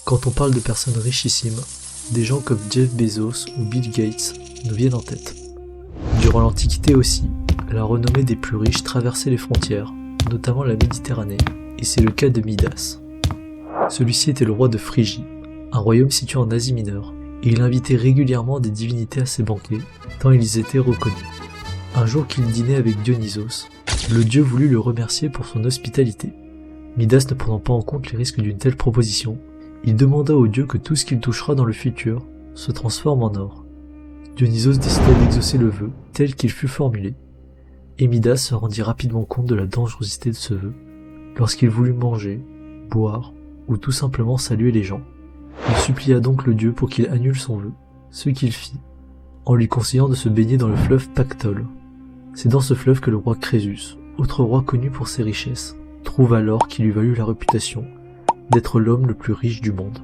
Quand on parle de personnes richissimes, des gens comme Jeff Bezos ou Bill Gates nous viennent en tête. Durant l'Antiquité aussi, la renommée des plus riches traversait les frontières, notamment la Méditerranée, et c'est le cas de Midas. Celui-ci était le roi de Phrygie, un royaume situé en Asie mineure, et il invitait régulièrement des divinités à ses banquets, tant ils étaient reconnus. Un jour qu'il dînait avec Dionysos, le dieu voulut le remercier pour son hospitalité. Midas ne prenant pas en compte les risques d'une telle proposition, il demanda au dieu que tout ce qu'il touchera dans le futur se transforme en or. Dionysos décida d'exaucer le vœu tel qu'il fut formulé, et Midas se rendit rapidement compte de la dangerosité de ce vœu, lorsqu'il voulut manger, boire ou tout simplement saluer les gens. Il supplia donc le dieu pour qu'il annule son vœu, ce qu'il fit, en lui conseillant de se baigner dans le fleuve Pactole. C'est dans ce fleuve que le roi Crésus, autre roi connu pour ses richesses, trouva l'or qui lui valut la réputation d'être l'homme le plus riche du monde.